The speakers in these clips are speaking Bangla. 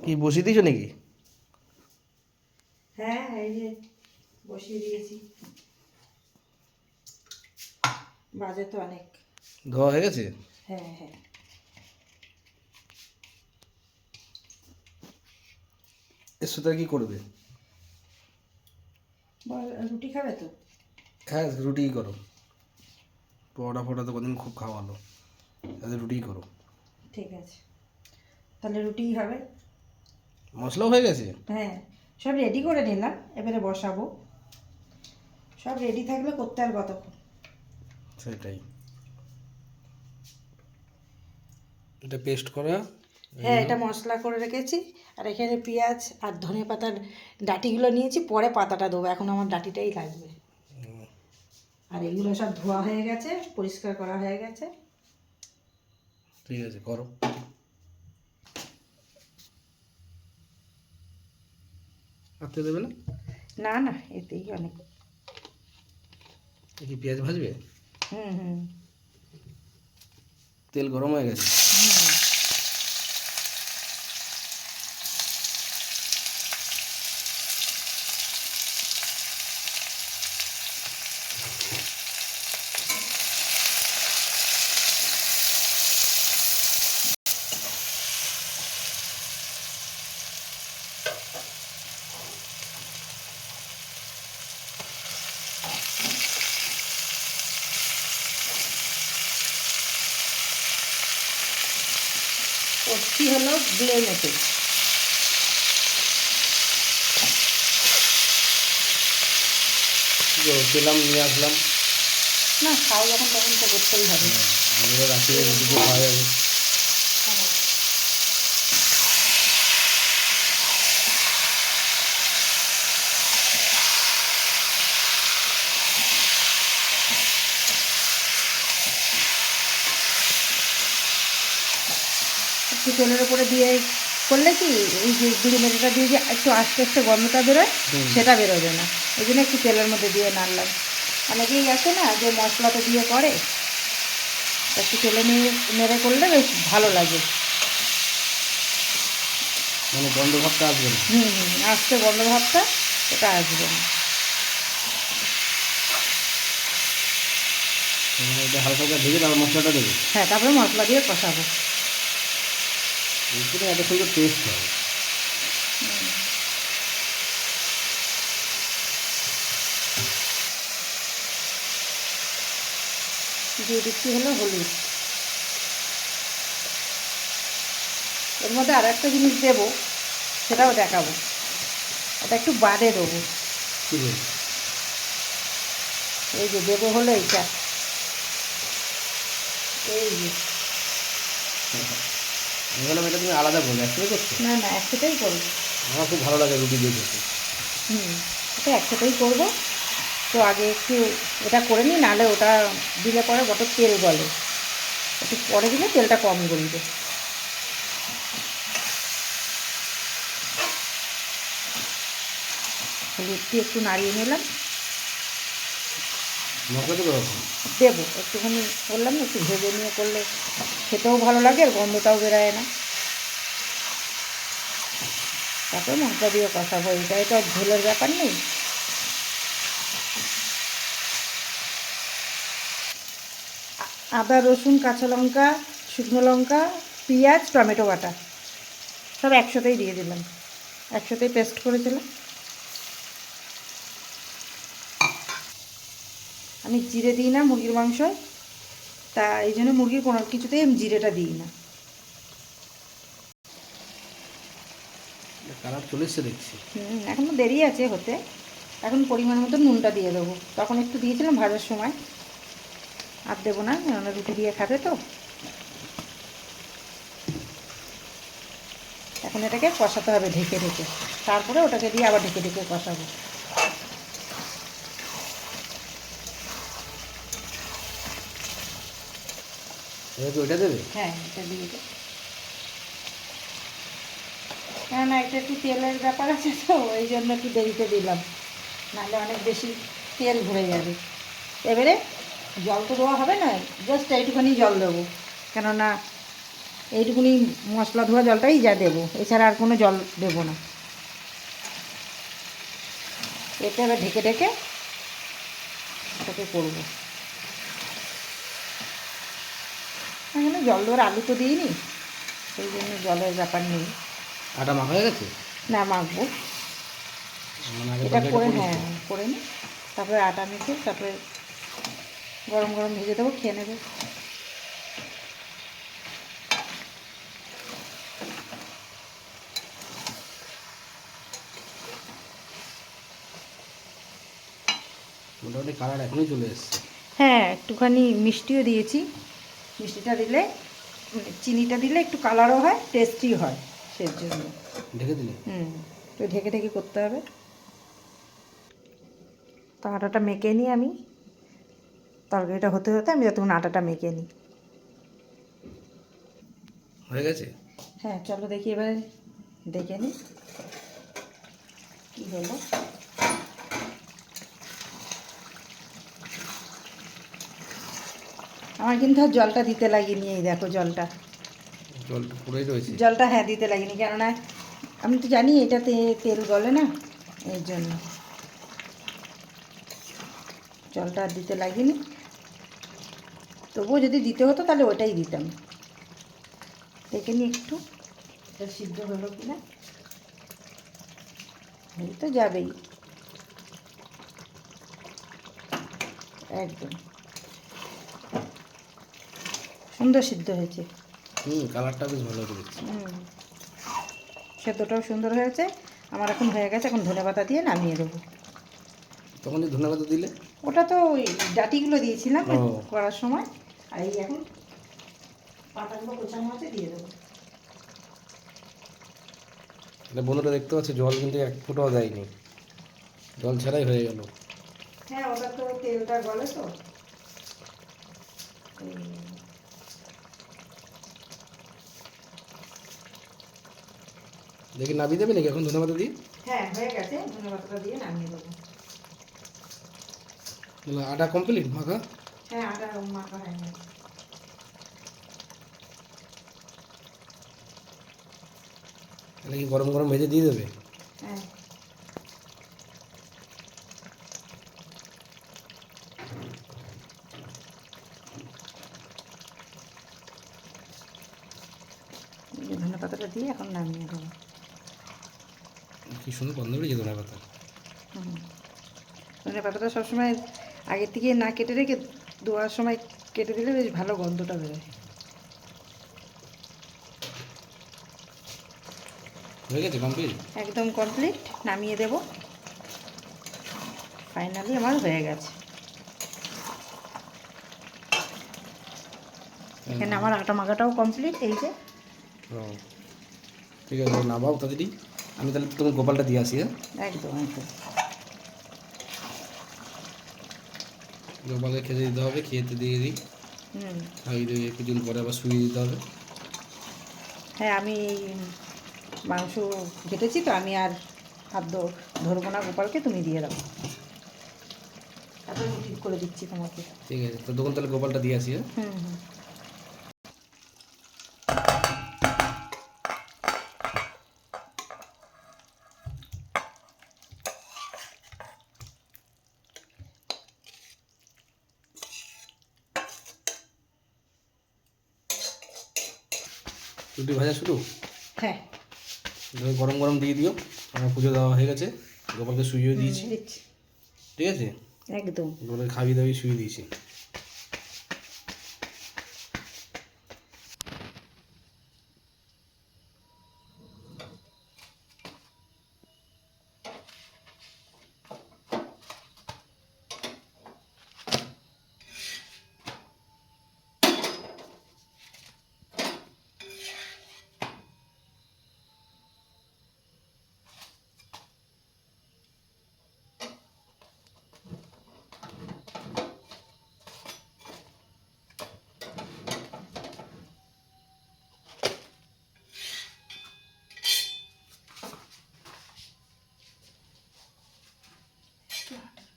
কি বসিয়ে দিয়েছো নাকি? হ্যাঁ, এই যে বসিয়ে দিয়েছি। বাজে তো অনেক। ধোয়া হয়ে গেছে? হ্যাঁ হ্যাঁ। এর সাথে কি করবে? রুটি খাবে তো? হ্যাঁ, রুটিই করো। পরোটা ফোটা তো কোনদিন খুব খাওয়ালো, তাহলে রুটিই করো। ঠিক আছে, তাহলে রুটিই হবে। মশলাও হয়ে গেছে? হ্যাঁ, সব রেডি করে নিলাম, এবারে বসাবো। সব রেডি থাকলে করতে আর কতক্ষণ। সেটাই। এটা পেস্ট করা। হ্যাঁ, এটা মশলা করে রেখেছি। আর এখানে পেঁয়াজ আর ধনে পাতার ডাঁটিগুলো নিয়েছি, পরে পাতাটা দেবো, এখন আমার ডাঁটিটাই লাগবে। আর এগুলো সব ধোয়া হয়ে গেছে, পরিষ্কার করা হয়ে গেছে। ঠিক আছে, করো। আটতে দেবে না? না না, এতেই অনেক। কি পেঁয়াজ ভাজবে? হুম হুম তেল গরম হয়ে গেছে? হুম। করছি হলো ব্লেনেতে। পেলাম, নিয়ে আসলাম। না, খাও যখন তখন তো করতেই হবে। রাত্রে রুটি দিয়ে খাওয়া যাবে। হ্যাঁ। একটু তেলের উপরে দিয়ে করলে কি, এই যে গুঁড়ি মেটেটা দিয়ে যে একটু আস্তে আস্তে গন্ধটা বেরোয়, সেটা বেরোবে না। এই জন্য একটু তেলের মধ্যে দিয়ে নাড়লাম। অনেকেই আছে না যে মশলাটা দিয়ে করে, একটু তেলে নিয়ে নেড়ে করলে বেশ ভালো লাগে। মানে গন্ধ ভাবটা আসবে না? হুম হুম, আস্তে গন্ধ ভাবটা এটা আসবে না। এটা হালকা হালকা ভেজে তারপর মশলাটা দেবে? হ্যাঁ, তারপরে মশলা দিয়ে কষাবো। এর এত সুন্দর টেস্ট হয়। দিয়ে দিচ্ছি হলো হলুদ। এর মধ্যে আর একটা জিনিস দেবো, সেটাও দেখাবো। এটা একটু বাদে দেবো। কি বল? এই যে দেবো হলো এইটা, এই যে। আমি বললাম এটা তুমি আলাদা করবে, একসাথে করছো? না না, একসাথেই করবো। আমার খুব ভালো লাগে রুটি দিয়ে খেতে। হুম, এটা একসাথেই করবো। তো আগে একটু এটা করে নিই, নাহলে ওটা দিলে পরে বড় তেল গলে। একটু পরে দিলে তেলটা কম গলবে। হলুদ দিয়ে একটু নাড়িয়ে নিলাম। মশলা দেবো এখন? দেবো একটুখানি, বললাম না একটু ভেজে নিয়ে করলে খেতেও ভালো লাগে আর গন্ধটাও বেরোয় না। তারপরে মশলা দিয়ে কষাবো, এটাই তো আর ঝোলের ব্যাপার নেই। আদা রসুন কাঁচা লঙ্কা শুকনো লঙ্কা পেঁয়াজ টমেটো বাটা সব একসাথেই দিয়ে দিলাম, একসাথেই পেস্ট করেছিলাম। আমি জিরে দিই না মুরগির মাংসয়, তা এই জন্য মুরগির কোনো কিছুতেই আমি জিরেটা দিই না। কালার চলে এসছে দেখছি। এখনও দেরি আছে হতে। এখন পরিমাণ মতো নুনটা দিয়ে দেবো, তখন একটু দিয়েছিলাম ভাজার সময়, আর দেবো না, কেননা রুটি দিয়ে খাবে তো। এখন এটাকে কষাতে হবে ঢেকে ঢেকে, তারপরে ওটাকে দিয়ে আবার ঢেকে ঢেকে কষাবো। এবার কি ওইটা দেবে? হ্যাঁ, এটা দিয়ে দেবো, কেননা এটা একটু তেলের ব্যাপার আছে তো, ওই জন্য একটু দেরিতে দিলাম, নাহলে অনেক বেশি তেল ভরে যাবে। এবারে জল তো দেওয়া হবে না, জাস্ট এইটুখানি জল দেবো, কেননা এইটুকুনি মশলা ধোয়া জলটাই যা দেবো, এছাড়া আর কোনো জল দেবো না। এটা এবার ঢেকে ঢেকে ওটাকে করবো। এখানে জল দেওয়ার আলু তো দিইনি, সেই জন্য জলের ব্যাপার নেই। আটা মাখা হয়ে গেছে? না, মাখবো। মানে আগে এটা তরকারিটা করে, করিস হ্যাঁ তো? করে নিই, তারপরে আটা মেখে তারপরে গরম গরম ভেজে দেবো, খেয়ে নেবে। মোটামুটি কালার এখনই চলে এসছে। হ্যাঁ, একটুখানি মিষ্টিও দিয়েছি। মিষ্টিটা দিলে, চিনিটা দিলে একটু কালারও হয়, টেস্টি হয়, সেই জন্য। ঢেকে দিলে? তো ঢেকে ঢেকে করতে হবে। তো আটাটা মেখে নিই আমি, তরকারিটা হতে হতে আমি যতক্ষণ আটাটা মেখে নিই। হয়ে গেছে? হ্যাঁ, চলো দেখি এবারে দেখে নিই কী হলো। আমার কিন্তু আর জলটা দিতে লাগেনি, এই দেখো জলটা। জলটা পুরোই রয়েছে? জলটা হ্যাঁ দিতে লাগেনি, কেননা আমি তো জানি এটাতে তেল গলে না, এর জন্য জলটা আর দিতে লাগেনি। তবুও যদি দিতে হতো তাহলে ওটাই দিতাম। দেখে নিই একটু এটা সিদ্ধ হলো কিনা। এই তো যাবেই, একদম সুন্দর সিদ্ধ হয়েছে। কালারটা বেশ ভালো করে দিচ্ছে। সেদ্ধটাও সুন্দর হয়েছে। আমার এখন হয়ে গেছে, এখন ধনেপাতা দিয়ে নামিয়ে দেবো। তখন যে ধনেপাতা দিলে? ওটা তো ওই ডাটিগুলো দিয়েছিলাম ও। করার সময়, আর এই এখন পাতাগুলো কোচানো আছে, দিয়ে দেবো। এটা বন্ধুরা দেখতে পাচ্ছে, জল কিন্তু এক ফোঁটাও দেয়নি, জল ছাড়াই হয়ে গেল। হ্যাঁ, ওটা তো তেলটা গলে তো। দেখি নামিয়ে দেবে নাকি এখন ধনেপাতা দিয়ে? হ্যাঁ, হয়ে গেছে, ধনেপাতাটা দিয়ে নামিয়ে দেবো। তাহলে আটা কমপ্লিট মাখা? হ্যাঁ, আটা মাখা হয়ে গেছে। তাহলে কি গরম গরম ভেজে দিয়ে দেবে? হ্যাঁ, ধনেপাতাটা দিয়ে এখন নামিয়ে দেবো। কি সুন্দর গন্ধ বেরিয়েছে ধনেপাতা। ধনেপাতাটা সবসময় আগের থেকে না কেটে রেখে ধোয়ার সময় কেটে দিলে বেশ ভালো গন্ধটা বেরোয়। হয়ে গেছে কমপ্লিট? একদম কমপ্লিট, নামিয়ে দেব। ফাইনালি আমার হয়ে গেছে। এখানে আমার আটা মাখাটাও কমপ্লিট, এই যে। ও ঠিক আছে, নামাও তাড়াতাড়ি। আমি তাহলে তোমার গোপালটা দিয়ে আসি। হ্যাঁ, একদম একদম। গোপালকে খেতে দিতে হবে, খেতে দিয়ে দিই। খাইয়ে দিয়ে কিছুদিন পরে আবার শুয়ে দিতে হবে। হ্যাঁ, আমি মাংস কেটেছি তো, আমি আর হাত ধরবো না গোপালকে, তুমি দিয়ে দাও। তারপরে ঠিক করে দিচ্ছি তোমাকে। ঠিক আছে, তো তখন তাহলে গোপালটা দিয়ে আসি। হ্যাঁ। হুম হুম। রুটি ভাজা শুরু? হ্যাঁ, তুমি গরম গরম দিয়ে দিও। আমার পুজো দেওয়া হয়ে গেছে, গোপালকে শুইয়েও দিয়েছি। দিচ্ছি। ঠিক আছে, একদম। গোপালকে খাইয়ে দাওয়িয়ে শুয়ে দিয়েছি।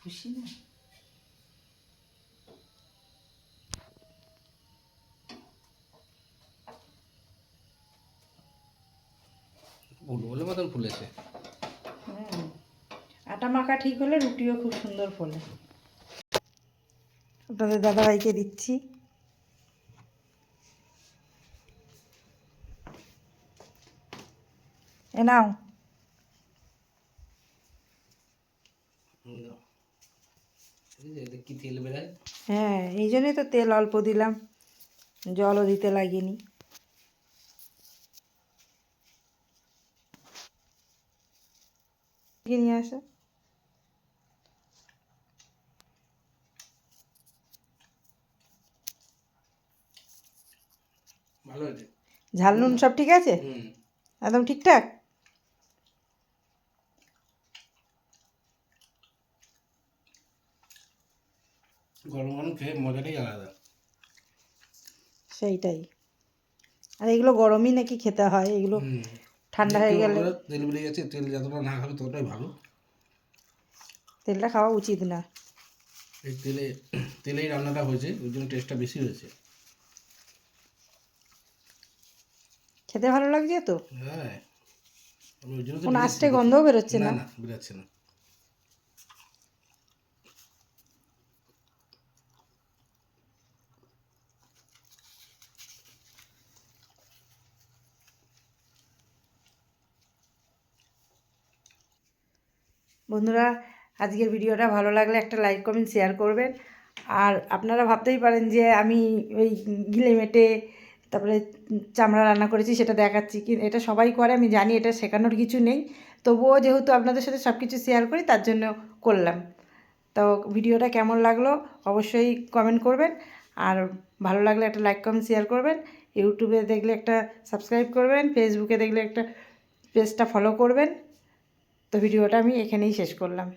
খুশি না? বুলবুলের মতন ফুলেছে। আটা মাখা ঠিক হলে রুটিও খুব সুন্দর ফোলে। আপনাদের দাদাভাইকে দিচ্ছি। এ নাও। এতে কি তেল বেরায়? হ্যাঁ, এই জন্যই তো তেল অল্প দিলাম, জলও দিতে লাগেনি। নিয়ে আসো। ভালো হয়েছে। ঝাল নুন সব ঠিক আছে? হুম। একদম ঠিকঠাক। গরম গরম খেয়ে মজাটাই আলাদা। সেইটাই। আর এগুলো গরমই নাকি খেতে হয়, এগুলো হুম। ঠান্ডা হয়ে গেলে তেল বেরিয়ে গেছে, তেল যতটা না খাবে ততটাই ভালো। তেলটা খাওয়া উচিত না। এই তেলেই রান্নাটা হয়েছে, ওই জন্য টেস্টটা বেশি হয়েছে। খেতে ভালো লাগছে তো। হ্যাঁ, আমি ওই জন্য তো কোন নিজে আষ্টে শিখেছি। গন্ধও বেরোচ্ছে না না। না, বেরাচ্ছে না। বন্ধুরা, আজকের ভিডিওটা ভালো লাগলে একটা লাইক কমেন্ট শেয়ার করবেন। আর আপনারা ভাবতেই পারেন যে আমি ওই গিলে মেটে তারপরে চামড়া রান্না করেছি সেটা দেখাচ্ছি, কি এটা সবাই করে আমি জানি, এটা শেখানোর কিছু নেই। তবুও যেহেতু আপনাদের সাথে সব কিছু শেয়ার করি তার জন্য করলাম। তো ভিডিওটা কেমন লাগলো অবশ্যই কমেন্ট করবেন। আর ভালো লাগলে একটা লাইক কমেন্ট শেয়ার করবেন। ইউটিউবে দেখলে একটা সাবস্ক্রাইব করবেন, ফেসবুকে দেখলে একটা পেজটা ফলো করবেন। তো ভিডিওটা আমি এখানেই শেষ করলাম।